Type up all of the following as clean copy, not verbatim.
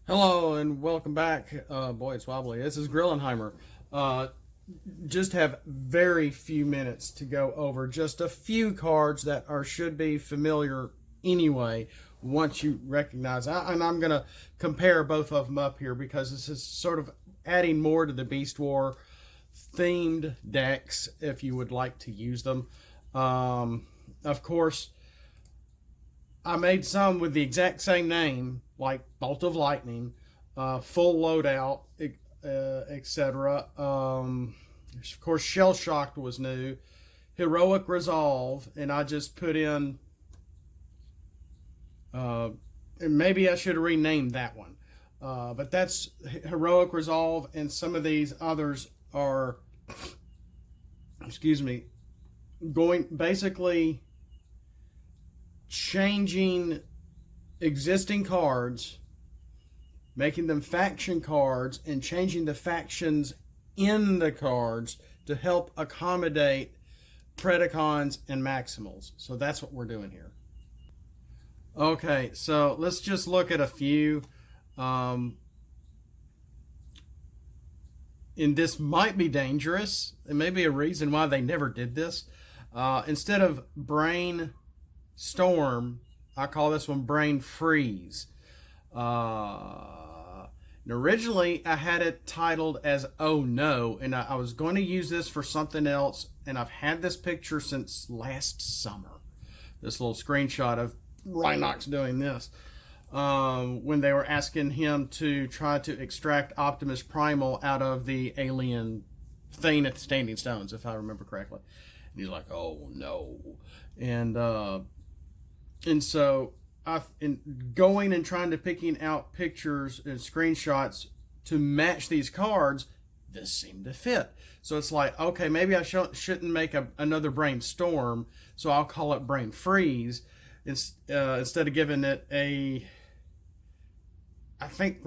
Hello and welcome back. Boy, it's wobbly. This is Grillenheimer. Just have very few minutes to go over just a few cards that should be familiar anyway once you recognize. And I'm going to compare both of them up here because this is sort of adding more to the Beast War themed decks if you would like to use them. Of course, I made some with the exact same name, like Bolt of Lightning, full loadout, etc. Of course, Shell Shocked was new. Heroic Resolve, and I just put in, and maybe I should have renamed that one. But that's Heroic Resolve, and some of these others are, excuse me, going basically changing existing cards, making them faction cards, and changing the factions in the cards to help accommodate Predacons and Maximals. So that's what we're doing here. Okay, so let's just look at a few. And this might be dangerous. It may be a reason why they never did this. Instead of Brain Storm, I call this one Brainfreeze. Originally, I had it titled as Oh No, and I was going to use this for something else, and I've had this picture since last summer. This little screenshot of Rhinox doing this. When they were asking him to try to extract Optimus Primal out of the alien thing at the Standing Stones, if I remember correctly. And he's like, oh no. And so in going and trying to picking out pictures and screenshots to match these cards, this seemed to fit. So it's like, okay, maybe I shouldn't make another Brainstorm, so I'll call it Brainfreeze instead of giving it a... I think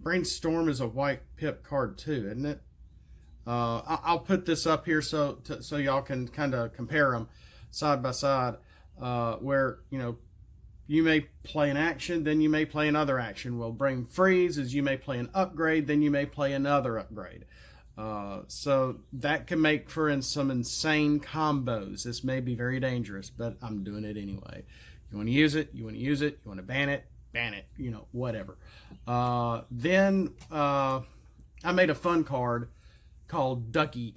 Brainstorm is a white pip card too, isn't it? I'll put this up here so y'all can kind of compare them side by side. Where, you may play an action, then you may play another action. Well, Brainfreeze is you may play an upgrade, then you may play another upgrade. So that can make for some insane combos. This may be very dangerous, but I'm doing it anyway. You want to use it, you want to use it, you want to ban it, whatever. Then I made a fun card called Ducky,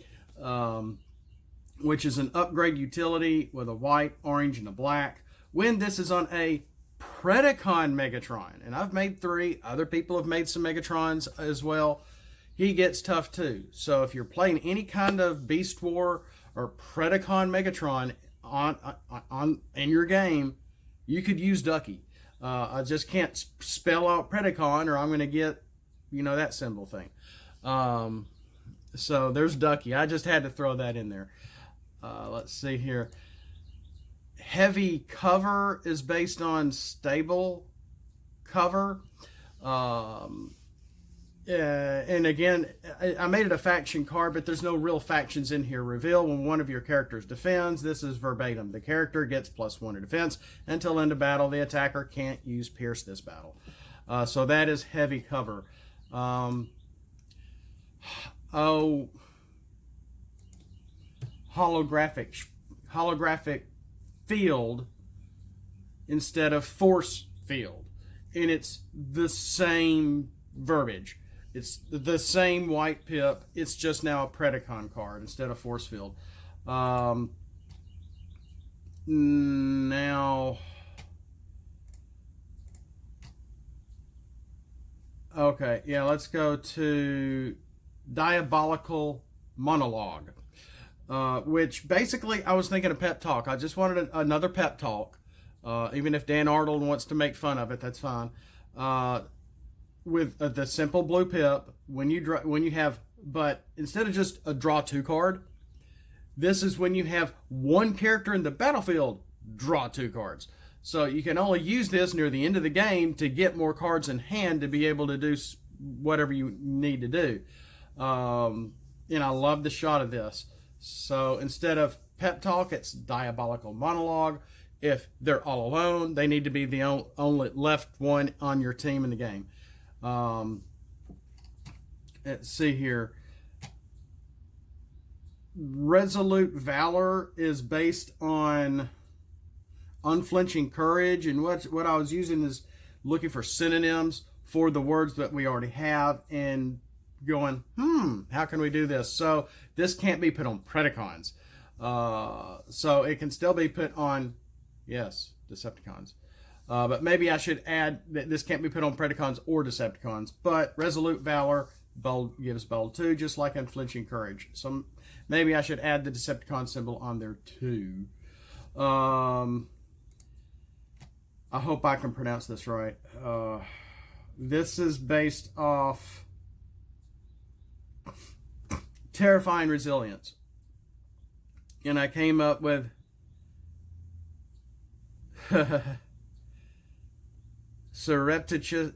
which is an upgrade utility with a white, orange, and a black. When this is on a Predacon Megatron, and I've made 3, other people have made some Megatrons as well, he gets tough too. So if you're playing any kind of Beast War or Predacon Megatron in your game, you could use Ducky. I just can't spell out Predacon or I'm going to get, that symbol thing. So there's Ducky. I just had to throw that in there. Let's see here. Heavy Cover is based on Stable Cover. And again, I made it a faction card, but there's no real factions in here. Reveal when one of your characters defends. This is verbatim. The character gets +1 to defense until end of battle. The attacker can't use Pierce this battle. So that is Heavy Cover. Holographic Field instead of Force Field, and it's the same verbiage. It's the same white pip. It's just now a Predacon card instead of Force Field. Now, okay, yeah, let's go to Diabolical Monologue. Which basically I was thinking of pep talk. I just wanted another pep talk. Even if Dan Arnold wants to make fun of it, that's fine. With the simple blue pip, when you have, but instead of just a draw 2 card, this is when you have one character in the battlefield draw 2 cards. So you can only use this near the end of the game to get more cards in hand to be able to do whatever you need to do. And I love the shot of this. So instead of pep talk, it's Diabolical Monologue. If they're all alone, they need to be the only left one on your team in the game. Let's see here. Resolute Valor is based on unflinching courage, and what I was using is looking for synonyms for the words that we already have and going, how can we do this? So this can't be put on Predacons. So it can still be put on, yes, Decepticons. But maybe I should add that this can't be put on Predacons or Decepticons. But Resolute Valor gives bold too, just like Unflinching Courage. So maybe I should add the Decepticon symbol on there too. I hope I can pronounce this right. This is based off Terrifying Resilience. And I came up with Surreptitious,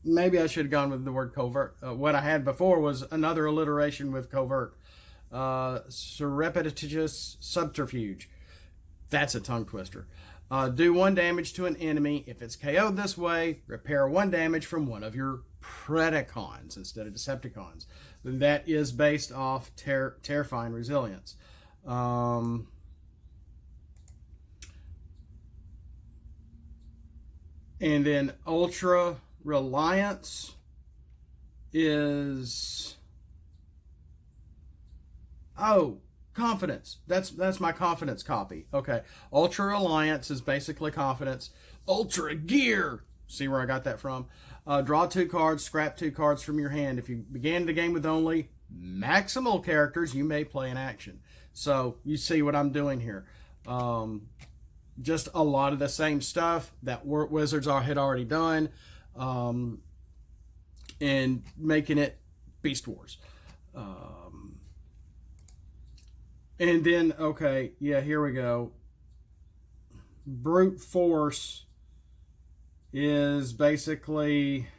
maybe I should have gone with the word covert. What I had before was another alliteration with covert. Surreptitious Subterfuge. That's a tongue twister. Do 1 damage to an enemy. If it's KO'd this way, repair 1 damage from one of your Predacons instead of Decepticons. That is based off Terrifying Resilience. And then Ultra Reliance is... Oh, Confidence. That's my Confidence copy. Okay. Ultra Reliance is basically Confidence. Ultra Gear. See where I got that from? Draw 2 cards, scrap 2 cards from your hand. If you began the game with only maximal characters, you may play an action. So you see what I'm doing here. Just a lot of the same stuff that Wizards had already done, and making it Beast Wars. And then, okay, yeah, here we go. Brute Force is basically...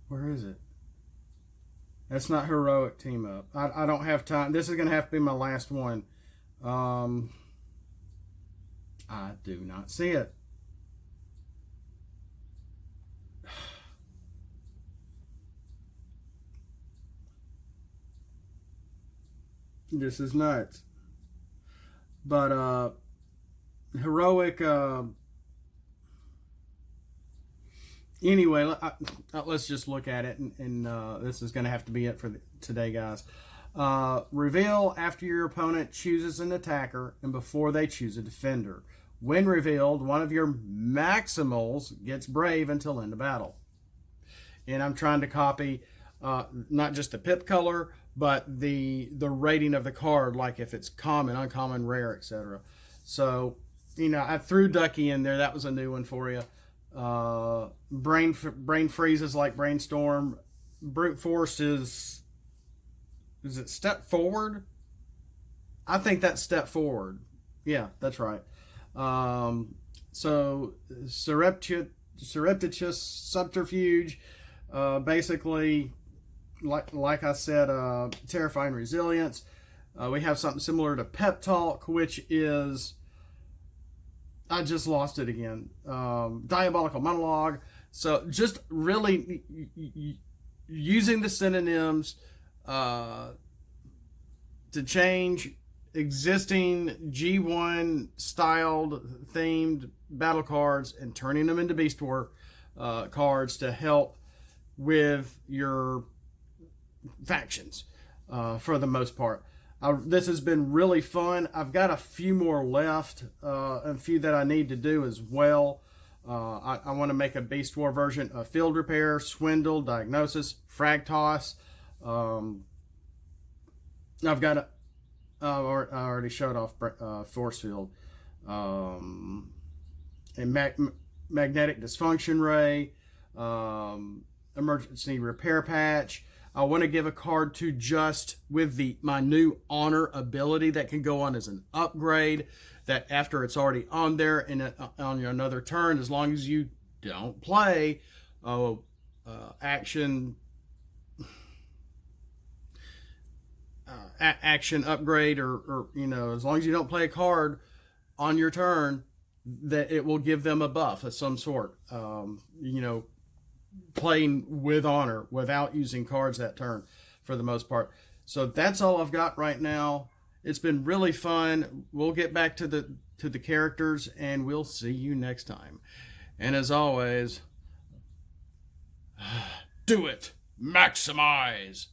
Where is it? That's not Heroic Team Up. I don't have time. This is going to have to be my last one. I do not see it. This is nuts. But Heroic... Anyway, let's just look at it, and this is going to have to be it for today, guys. Reveal after your opponent chooses an attacker and before they choose a defender. When revealed, one of your Maximals gets Brave until end of battle. And I'm trying to copy not just the pip color, but the rating of the card, like if it's common, uncommon, rare, etc. So, I threw Ducky in there. That was a new one for you. Brainfreeze is like Brainstorm. Brute Force is it Step Forward? I think that's Step Forward. Yeah, that's right. So Surreptitious Subterfuge, basically, like I said, Terrifying Resilience. We have something similar to Pep Talk, which is... I just lost it again. Diabolical Monologue. So just really using the synonyms to change existing G1 styled themed battle cards and turning them into Beast War cards to help with your factions for the most part. This has been really fun. I've got a few more left, a few that I need to do as well. I want to make a Beast War version of Field Repair, Swindle, Diagnosis, Frag Toss. I've got I already showed off Force Field. And Magnetic Dysfunction Ray, Emergency Repair Patch. I want to give a card to Just with my new Honor ability that can go on as an upgrade, that after it's already on there and on another turn, as long as you don't play action upgrade or as long as you don't play a card on your turn, that it will give them a buff of some sort. Playing with honor without using cards that turn for the most part. So that's all I've got right now. It's been really fun. We'll get back to the characters, and we'll see you next time. And as always, do it. Maximize.